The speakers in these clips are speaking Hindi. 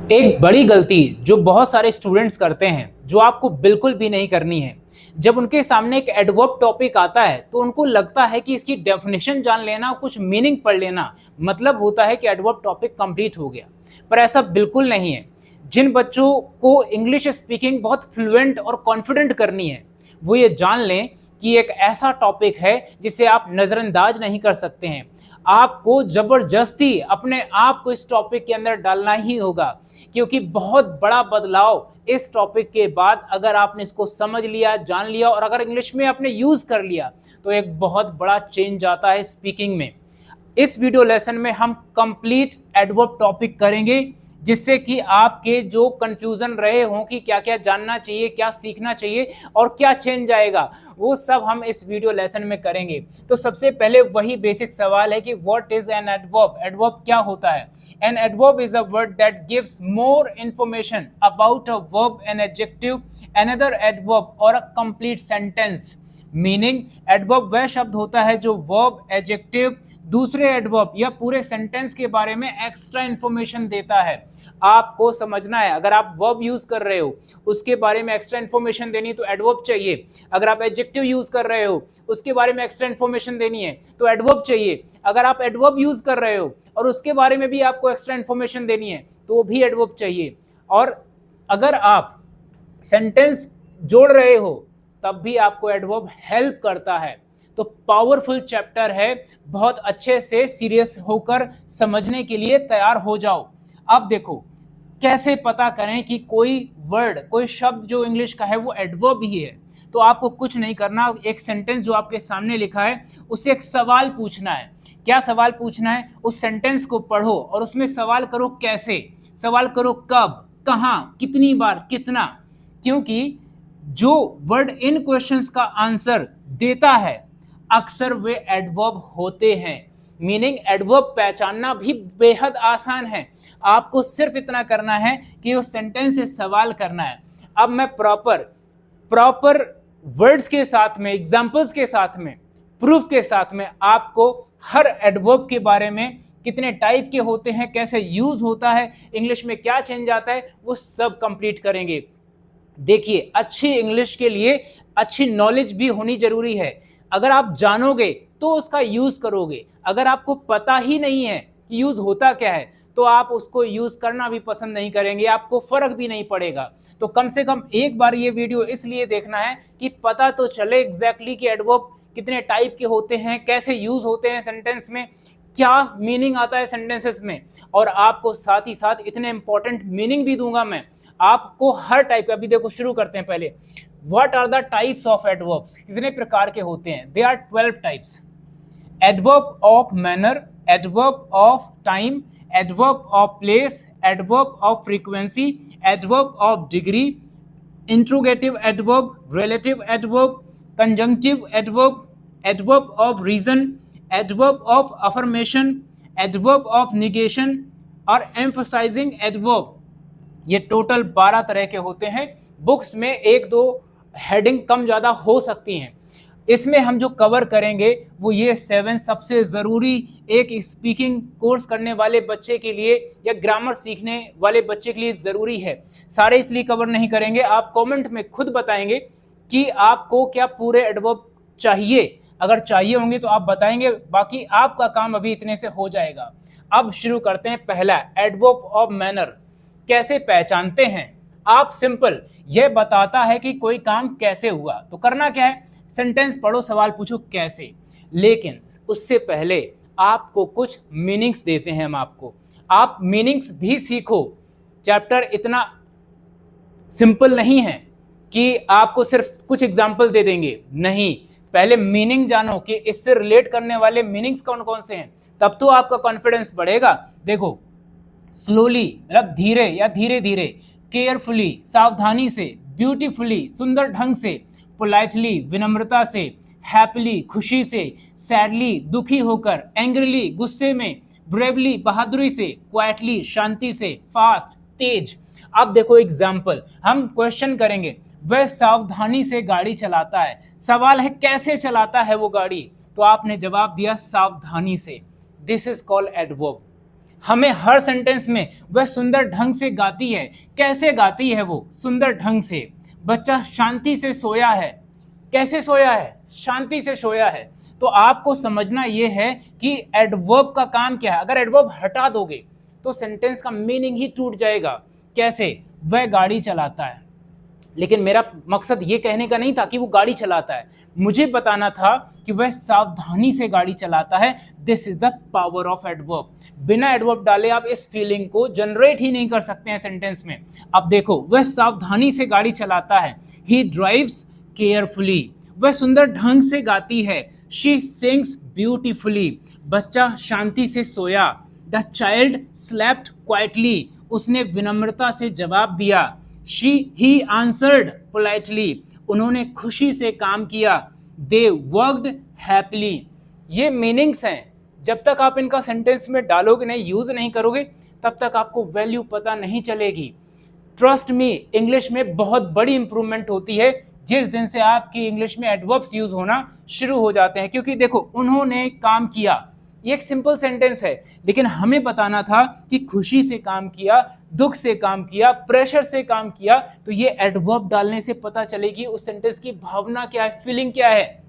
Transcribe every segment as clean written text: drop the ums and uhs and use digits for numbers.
एक बड़ी गलती जो बहुत सारे स्टूडेंट्स करते हैं, जो आपको बिल्कुल भी नहीं करनी है। जब उनके सामने एक एडवर्ब टॉपिक आता है तो उनको लगता है कि इसकी डेफिनेशन जान लेना, कुछ मीनिंग पढ़ लेना मतलब होता है कि एडवर्ब टॉपिक कंप्लीट हो गया। पर ऐसा बिल्कुल नहीं है। जिन बच्चों को इंग्लिश स्पीकिंग बहुत फ्लुएंट और कॉन्फिडेंट करनी है, वो ये जान लें कि एक ऐसा टॉपिक है जिसे आप नज़रअंदाज नहीं कर सकते हैं। आपको ज़बरदस्ती अपने आप को इस टॉपिक के अंदर डालना ही होगा, क्योंकि बहुत बड़ा बदलाव इस टॉपिक के बाद अगर आपने इसको समझ लिया, जान लिया और अगर इंग्लिश में आपने यूज़ कर लिया तो एक बहुत बड़ा चेंज आता है स्पीकिंग में। इस वीडियो लेसन में हम कंप्लीट एडवर्ब टॉपिक करेंगे, जिससे कि आपके जो कंफ्यूजन रहे हों कि क्या क्या जानना चाहिए, क्या सीखना चाहिए और क्या चेंज आएगा, वो सब हम इस वीडियो लेसन में करेंगे। तो सबसे पहले वही बेसिक सवाल है कि what is an adverb. Adverb क्या होता है? An adverb is a word that gives more information about a verb, an adjective, another adverb और a complete sentence. Meaning, adverb वह शब्द होता है जो वर्ब, एडजेक्टिव, दूसरे एडवर्ब या पूरे सेंटेंस के बारे में एक्स्ट्रा इंफॉर्मेशन देता है। आपको समझना है, अगर आप वर्ब यूज कर रहे हो उसके बारे में एक्स्ट्रा इंफॉर्मेशन देनी तो एडवर्ब चाहिए। अगर आप एडजेक्टिव यूज कर रहे हो उसके बारे में एक्स्ट्रा इंफॉर्मेशन देनी है तो एडवर्ब चाहिए। अगर आप एडवर्ब यूज कर रहे हो और उसके बारे में भी आपको एक्स्ट्रा इंफॉर्मेशन देनी है तो वो भी एडवर्ब चाहिए। और अगर आप सेंटेंस जोड़ रहे हो तब भी आपको एडवर्ब हेल्प करता है। तो पावरफुल चैप्टर है, बहुत अच्छे से सीरियस होकर समझने के लिए तैयार हो जाओ। अब देखो कैसे पता करें कि कोई वर्ड, कोई शब्द जो इंग्लिश का है वो एडवर्ब ही है। तो आपको कुछ नहीं करना, एक सेंटेंस जो आपके सामने लिखा है उससे एक सवाल पूछना है। क्या सवाल पूछना है? उस सेंटेंस को पढ़ो और उसमें सवाल करो कैसे, सवाल करो कब, कहाँ, कितनी बार, कितना। क्योंकि जो वर्ड इन क्वेश्चंस का आंसर देता है अक्सर वे एडवर्ब होते हैं। मीनिंग, एडवर्ब पहचानना भी बेहद आसान है। आपको सिर्फ इतना करना है कि उस सेंटेंस से सवाल करना है। अब मैं प्रॉपर वर्ड्स के साथ में, एग्जांपल्स के साथ में, प्रूफ के साथ में आपको हर एडवर्ब के बारे में, कितने टाइप के होते हैं, कैसे यूज होता है, इंग्लिश में क्या चेंज आता है, वो सब कंप्लीट करेंगे। देखिए, अच्छी इंग्लिश के लिए अच्छी नॉलेज भी होनी जरूरी है। अगर आप जानोगे तो उसका यूज करोगे। अगर आपको पता ही नहीं है कि यूज होता क्या है तो आप उसको यूज करना भी पसंद नहीं करेंगे, आपको फर्क भी नहीं पड़ेगा। तो कम से कम एक बार ये वीडियो इसलिए देखना है कि पता तो चले एग्जैक्टली कि एडवर्ब कितने टाइप के होते हैं, कैसे यूज होते हैं सेंटेंस में, क्या मीनिंग आता है सेंटेंसेस में। और आपको साथ ही साथ इतने इंपॉर्टेंट मीनिंग भी दूंगा मैं आपको हर टाइप का। अभी देखो, शुरू करते हैं पहले। What are the types of adverbs? कितने प्रकार के होते हैं? They are 12 types. Adverb of manner, adverb of time, adverb of place, adverb of frequency, adverb of degree, interrogative adverb, relative adverb, conjunctive adverb, adverb of reason, adverb of affirmation, adverb of negation और एम्फसाइजिंग एडवर्ब। ये टोटल 12 तरह के होते हैं। बुक्स में एक दो हेडिंग कम ज़्यादा हो सकती हैं। इसमें हम जो कवर करेंगे वो ये 7 सबसे ज़रूरी एक स्पीकिंग कोर्स करने वाले बच्चे के लिए या ग्रामर सीखने वाले बच्चे के लिए ज़रूरी है। सारे इसलिए कवर नहीं करेंगे, आप कमेंट में खुद बताएंगे कि आपको क्या पूरे एडवर्ब चाहिए। अगर चाहिए होंगे तो आप बताएंगे, बाकी आपका काम अभी इतने से हो जाएगा। अब शुरू करते हैं। पहला, एडवर्ब ऑफ मैनर। कैसे पहचानते हैं आप? सिंपल, यह बताता है कि कोई काम कैसे हुआ। तो करना क्या है? सेंटेंस पढ़ो, सवाल पूछो कैसे। लेकिन उससे पहले आपको कुछ मीनिंग्स देते हैं हम आपको। आप मीनिंग्स भी सीखो। चैप्टर इतना सिंपल नहीं है कि आपको सिर्फ कुछ एग्जाम्पल दे देंगे, नहीं। पहले मीनिंग जानो कि इससे रिलेट करने वाले मीनिंग्स कौन कौन से हैं, तब तो आपका कॉन्फिडेंस बढ़ेगा। देखो, स्लोली मतलब धीरे या धीरे धीरे, केयरफुली सावधानी से, ब्यूटीफुली सुंदर ढंग से, पोलाइटली विनम्रता से, हैप्पीली खुशी से, सैडली दुखी होकर, एंग्रीली गुस्से में, ब्रेवली बहादुरी से, क्वाइटली शांति से, फास्ट तेज। अब देखो एग्जाम्पल, हम क्वेश्चन करेंगे, वह सावधानी से गाड़ी चलाता है। सवाल है कैसे चलाता है वो गाड़ी, तो आपने जवाब दिया सावधानी से। This is called adverb. हमें हर सेंटेंस में वह सुंदर ढंग से गाती है। कैसे गाती है वो? सुंदर ढंग से। बच्चा शांति से सोया है। कैसे सोया है? शांति से सोया है। तो आपको समझना यह है कि एडवर्ब का काम क्या है। अगर एडवर्ब हटा दोगे तो सेंटेंस का मीनिंग ही टूट जाएगा। कैसे? वह गाड़ी चलाता है। लेकिन मेरा मकसद ये कहने का नहीं था कि वो गाड़ी चलाता है, मुझे बताना था कि वह सावधानी से गाड़ी चलाता है। This is the power of adverb. बिना एडवर्ब डाले आप इस फीलिंग को जनरेट ही नहीं कर सकते हैं सेंटेंस में। अब देखो, वह सावधानी से गाड़ी चलाता है। He drives carefully. वह सुंदर ढंग से गाती है। She sings beautifully. बच्चा शांति से सोया। The child slept quietly. उसने विनम्रता से जवाब दिया। He answered politely. उन्होंने खुशी से काम किया। They worked happily. ये मीनिंग्स हैं। जब तक आप इनका सेंटेंस में डालोगे नहीं, यूज नहीं करोगे, तब तक आपको वैल्यू पता नहीं चलेगी। ट्रस्ट मी, इंग्लिश में बहुत बड़ी इंप्रूवमेंट होती है जिस दिन से आपकी इंग्लिश में एडवर्ब्स यूज होना शुरू हो जाते हैं। क्योंकि देखो, उन्होंने काम किया, ये एक सिंपल सेंटेंस है, लेकिन हमें बताना था कि खुशी से काम किया, दुख से काम किया, प्रेशर से काम किया। तो ये एडवर्ब डालने से पता चलेगी उस सेंटेंस की भावना क्या है, फीलिंग क्या है।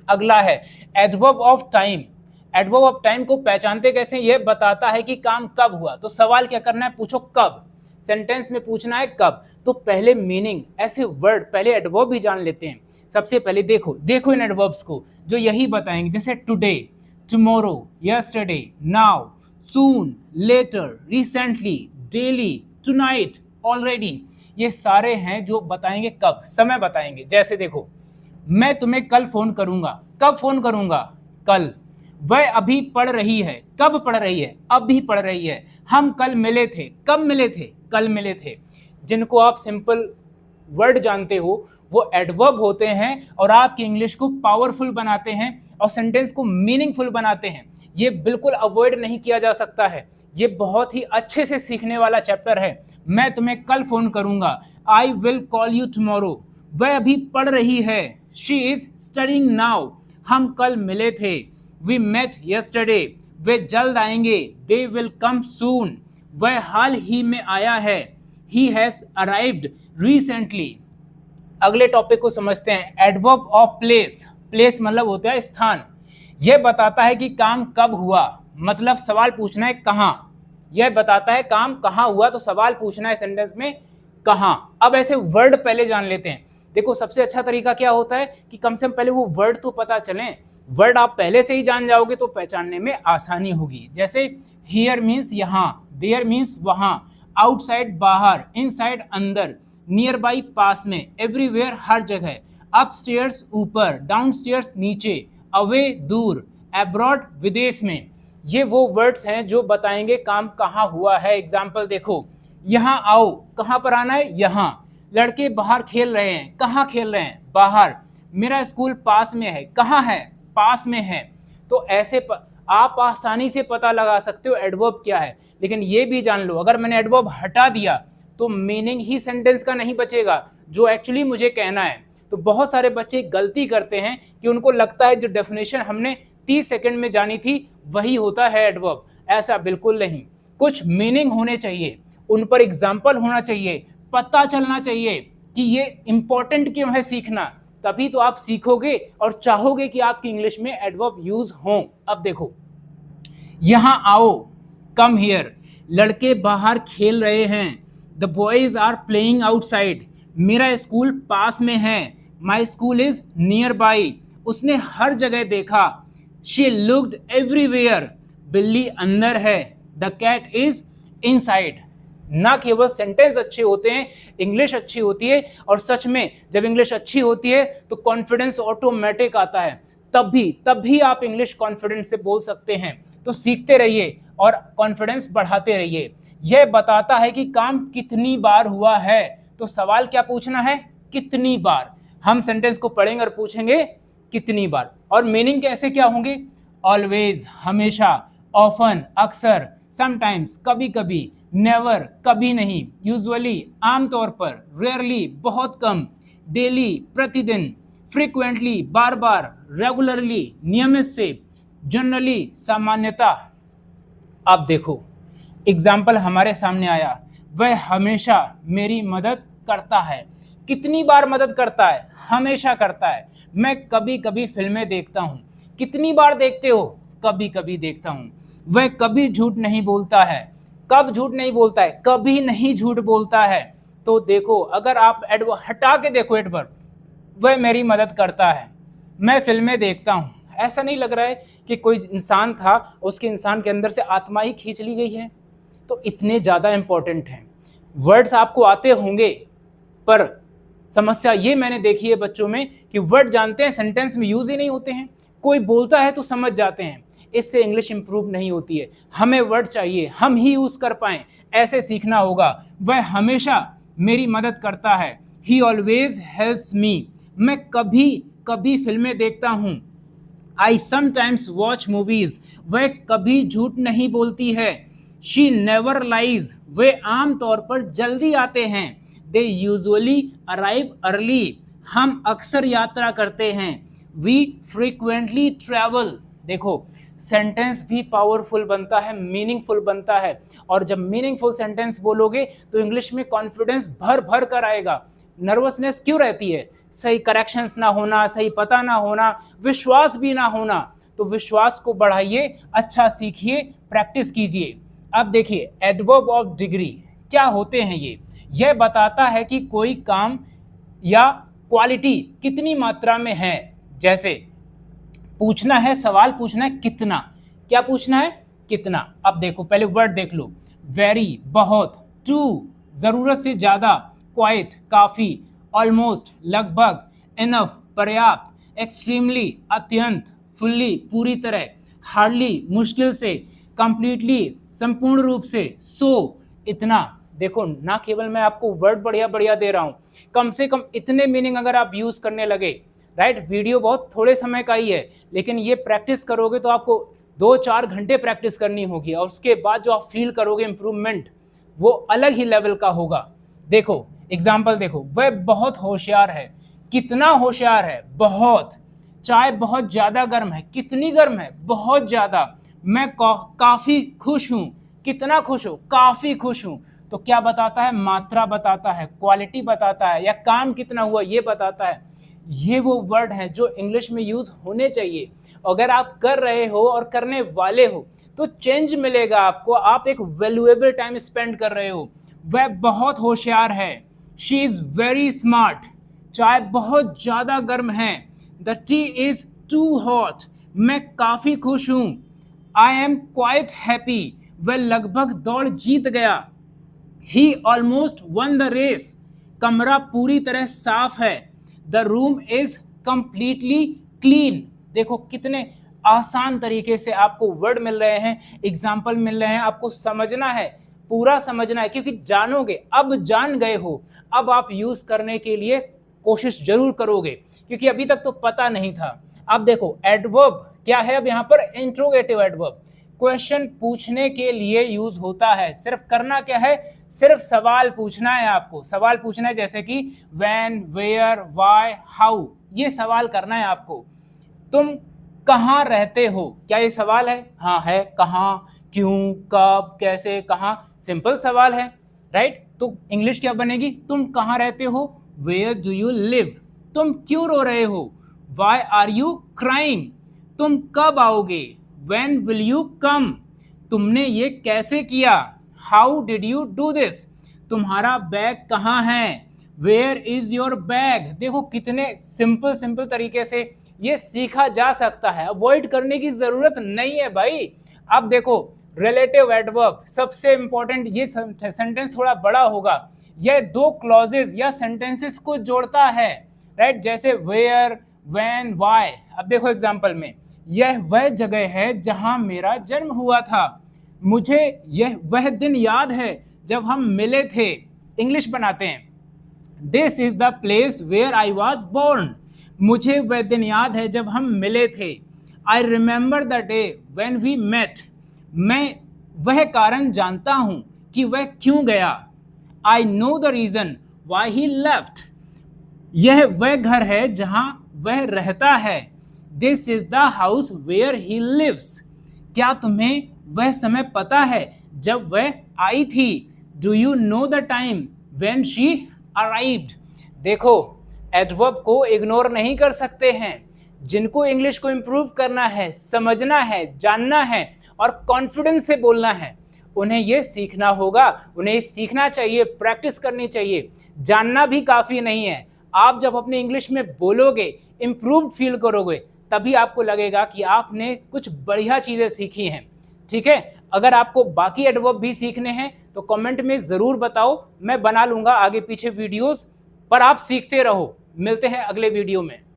अगला है adverb of time. Adverb of time को पहचानते कैसे? ये बताता है कि काम कब हुआ। तो सवाल क्या करना है? पूछो कब। सेंटेंस में पूछना है कब। तो पहले मीनिंग, ऐसे वर्ड, पहले एडवर्ब भी जान लेते हैं। सबसे पहले देखो इन एडवर्ब्स को जो यही बताएंगे। जैसे today, tomorrow, yesterday, now, soon, later, recently, daily, tonight, already, ये सारे हैं जो बताएंगे कब, समय बताएंगे। जैसे देखो, मैं तुम्हें कल फोन करूंगा। कब फोन करूंगा? कल। वह अभी पढ़ रही है। कब पढ़ रही है? अभी पढ़ रही है। हम कल मिले थे। कब मिले थे? कल मिले थे। जिनको आप सिंपल वर्ड जानते हो वो एडवर्ब होते हैं और आपकी इंग्लिश को पावरफुल बनाते हैं और सेंटेंस को मीनिंगफुल बनाते हैं। ये बिल्कुल अवॉइड नहीं किया जा सकता है। ये बहुत ही अच्छे से सीखने वाला चैप्टर है। मैं तुम्हें कल फोन करूंगा। I will call you tomorrow. वह अभी पढ़ रही है। She is studying now. हम कल मिले थे। We met yesterday. वे जल्द आएंगे। दे विल कम सून। वह हाल ही में आया है। He has arrived recently. अगले टॉपिक को समझते हैं, एडवर्ब ऑफ प्लेस। प्लेस मतलब होता है स्थान। यह बताता है कि काम कब हुआ, मतलब सवाल पूछना है कहाँ। यह बताता है काम कहाँ हुआ, तो सवाल पूछना है सेंटेंस में कहाँ। अब ऐसे वर्ड पहले जान लेते हैं। देखो, सबसे अच्छा तरीका क्या होता है कि कम से कम पहले वो वर्ड तो पता चलें। वर्ड आप पहले से ही जान जाओगे तो पहचानने में आसानी होगी। जैसे हियर मीन्स यहाँ, देयर मीन्स वहाँ, आउटसाइड बाहर, इनसाइड अंदर, नियर बाई पास में, एवरीवेयर हर जगह, अपस्टेयर्स ऊपर, डाउनस्टेयर्स नीचे, अवे दूर, अब्रॉड विदेश में। ये वो वर्ड्स हैं जो बताएंगे काम कहाँ हुआ है। एग्जाम्पल देखो, यहाँ आओ, कहाँ पर आना है? यहाँ। लड़के बाहर खेल रहे हैं। कहाँ खेल रहे हैं? बाहर। मेरा स्कूल पास में है। कहाँ है? पास में है। तो ऐसे आप आसानी से पता लगा सकते हो एडवर्ब क्या है। लेकिन ये भी जान लो, अगर मैंने एडवर्ब हटा दिया तो मीनिंग ही सेंटेंस का नहीं बचेगा जो एक्चुअली मुझे कहना है। तो बहुत सारे बच्चे गलती करते हैं कि उनको लगता है जो डेफिनेशन हमने 30 सेकंड में जानी थी वही होता है एडवर्ब। ऐसा बिल्कुल नहीं। कुछ मीनिंग होने चाहिए, उन पर एग्जाम्पल होना चाहिए, पता चलना चाहिए कि ये इंपॉर्टेंट क्यों है सीखना। तभी तो आप सीखोगे और चाहोगे कि आपकी इंग्लिश में एडवर्ब यूज हों। अब देखो, यहाँ आओ, कम हियर। लड़के बाहर खेल रहे हैं। The boys are playing outside. मेरा स्कूल पास में है। My school is nearby. उसने हर जगह देखा। She looked everywhere. बिल्ली अंदर है। The cat is inside. ना केवल सेंटेंस अच्छे होते हैं, इंग्लिश अच्छी होती है। और सच में जब इंग्लिश अच्छी होती है तो कॉन्फिडेंस ऑटोमेटिक आता है। तब भी आप इंग्लिश कॉन्फिडेंस से बोल सकते हैं। तो सीखते रहिए और कॉन्फिडेंस बढ़ाते रहिए। यह बताता है कि काम कितनी बार हुआ है। तो सवाल क्या पूछना है? कितनी बार। हम सेंटेंस को पढ़ेंगे और पूछेंगे कितनी बार। और मीनिंग कैसे क्या होंगे? ऑलवेज, हमेशा, ऑफन, अक्सर, समटाइम्स, कभी कभी, नेवर, कभी नहीं, यूजुअली, आमतौर पर, रेयरली, बहुत कम, डेली, प्रतिदिन, फ्रीक्वेंटली, बार बार, रेगुलरली, नियमित से, जनरली, सामान्यता। अब देखो, एग्जाम्पल हमारे सामने आया, वह हमेशा मेरी मदद करता है। कितनी बार मदद करता है? हमेशा करता है। मैं कभी कभी फिल्में देखता हूँ। कितनी बार देखते हो? कभी कभी देखता हूँ। वह कभी झूठ नहीं बोलता है। कब झूठ नहीं बोलता है? कभी नहीं झूठ बोलता है। तो देखो, अगर आप हटा के देखो एडवर्ब, वह मेरी मदद करता है, मैं फिल्में देखता हूँ, ऐसा नहीं लग रहा है कि कोई इंसान था, उसके इंसान के अंदर से आत्मा ही खींच ली गई है? तो इतने ज़्यादा इंपॉर्टेंट हैं। वर्ड्स आपको आते होंगे, पर समस्या ये मैंने देखी है बच्चों में कि वर्ड जानते हैं, सेंटेंस में यूज ही नहीं होते हैं। कोई बोलता है तो समझ जाते हैं, इससे इंग्लिश इंप्रूव नहीं होती है। हमें वर्ड चाहिए, हम ही यूज कर पाए, ऐसे सीखना होगा। वह हमेशा मेरी मदद करता है, ही ऑलवेज हेल्प्स मी। मैं कभी कभी फिल्में देखता हूँ, आई समटाइम्स वॉच मूवीज। वह कभी झूठ नहीं बोलती है, शी नेवर लाइज। वे आम तौर पर जल्दी आते हैं, दे यूजुअली अराइव अर्ली। हम अक्सर यात्रा करते हैं, वी फ्रीक्वेंटली ट्रैवल। देखो, सेंटेंस भी पावरफुल बनता है, मीनिंगफुल बनता है। और जब मीनिंगफुल सेंटेंस बोलोगे तो इंग्लिश में कॉन्फिडेंस भर भर कर आएगा। नर्वसनेस क्यों रहती है? सही करेक्शंस ना होना, सही पता ना होना, विश्वास भी ना होना। तो विश्वास को बढ़ाइए, अच्छा सीखिए, प्रैक्टिस कीजिए। अब देखिए, एडवर्ब ऑफ डिग्री क्या होते हैं ये? यह बताता है कि कोई काम या क्वालिटी कितनी मात्रा में है। जैसे पूछना है, सवाल पूछना है कितना। क्या पूछना है? कितना। अब देखो, पहले वर्ड देख लो। वेरी बहुत, टू जरूरत से ज्यादा, क्वाइट काफी, ऑलमोस्ट लगभग, इनफ पर्याप्त, एक्सट्रीमली अत्यंत, फुल्ली पूरी तरह, हार्डली मुश्किल से, कंप्लीटली संपूर्ण रूप से, सो इतना। देखो, ना केवल मैं आपको वर्ड बढ़िया बढ़िया दे रहा हूं, कम से कम इतने मीनिंग अगर आप यूज करने लगे, राइट। वीडियो बहुत थोड़े समय का ही है, लेकिन ये प्रैक्टिस करोगे तो आपको 2-4 घंटे प्रैक्टिस करनी होगी, और उसके बाद जो आप फील करोगे इम्प्रूवमेंट, वो अलग ही लेवल का होगा। देखो एग्जाम्पल देखो, वह बहुत होशियार है। कितना होशियार है? बहुत। चाय बहुत ज्यादा गर्म है। कितनी गर्म है? बहुत ज्यादा। मैं काफी खुश हूं। कितना खुश हो? काफी खुश हूं। तो क्या बताता है? मात्रा बताता है, क्वालिटी बताता है, या काम कितना हुआ ये बताता है। ये वो वर्ड हैं जो इंग्लिश में यूज होने चाहिए। अगर आप कर रहे हो और करने वाले हो तो चेंज मिलेगा आपको, आप एक वैल्यूएबल टाइम स्पेंड कर रहे हो। वह बहुत होशियार है, शी इज वेरी स्मार्ट। चाय बहुत ज्यादा गर्म है, the tea is too hot. मैं काफी खुश हूं, आई एम क्वाइट हैप्पी। वह लगभग दौड़ जीत गया, ही ऑलमोस्ट वन द रेस। कमरा पूरी तरह साफ है, the room is completely clean. देखो, कितने आसान तरीके से आपको वर्ड मिल रहे हैं, एग्जाम्पल मिल रहे हैं। आपको समझना है, पूरा समझना है, क्योंकि जानोगे, अब जान गए हो, अब आप यूज करने के लिए कोशिश जरूर करोगे, क्योंकि अभी तक तो पता नहीं था। अब देखो, एडवर्ब क्या है? अब यहाँ पर इंट्रोगेटिव एडवर्ब क्वेश्चन पूछने के लिए यूज होता है। सिर्फ करना क्या है? सिर्फ सवाल पूछना है आपको। सवाल पूछना है, जैसे कि व्हेन, वेयर, व्हाई, हाउ। ये सवाल करना है आपको। तुम कहाँ रहते हो? क्या ये सवाल है? हाँ है। कहाँ, क्यों, कब, कैसे, कहाँ, सिंपल सवाल है, राइट। तो इंग्लिश क्या बनेगी? तुम कहाँ रहते हो? Where do you live. तुम क्यों रो रहे हो? Why are you crying. तुम कब आओगे? When will you come? तुमने ये कैसे किया? How did you do this? तुम्हारा बैग कहाँ है? Where is your bag? देखो, कितने सिंपल सिंपल तरीके से ये सीखा जा सकता है, अवॉइड करने की जरूरत नहीं है भाई। अब देखो, रिलेटिव एडवर्ब सबसे इंपॉर्टेंट। ये सेंटेंस थोड़ा बड़ा होगा, यह दो क्लॉजेज या सेंटेंसेस को जोड़ता है, राइट। जैसे वेयर, व्हेन, व्हाई। अब देखो एग्जांपल में, यह वह जगह है जहां मेरा जन्म हुआ था। मुझे यह वह दिन याद है जब हम मिले थे। इंग्लिश बनाते हैं, this is the place where I was born. मुझे वह दिन याद है जब हम मिले थे। I remember the day when we met. मैं वह कारण जानता हूं कि वह क्यों गया। I know the reason why he left. यह वह घर है जहां वह रहता है। This is the house where he lives. क्या तुम्हें वह समय पता है जब वह आई थी। Do you know the time when she arrived. देखो, एडवर्ब को इग्नोर नहीं कर सकते हैं। जिनको इंग्लिश को इम्प्रूव करना है, समझना है, जानना है और कॉन्फिडेंस से बोलना है, उन्हें ये सीखना होगा, उन्हें सीखना चाहिए, प्रैक्टिस करनी चाहिए। जानना भी काफ़ी नहीं है। आप जब अपने इंग्लिश में बोलोगे, इम्प्रूव फील करोगे, तभी आपको लगेगा कि आपने कुछ बढ़िया चीज़ें सीखी हैं। ठीक है, अगर आपको बाकी एडवर्ब भी सीखने हैं तो कमेंट में ज़रूर बताओ, मैं बना लूँगा आगे पीछे वीडियोस, पर आप सीखते रहो। मिलते हैं अगले वीडियो में।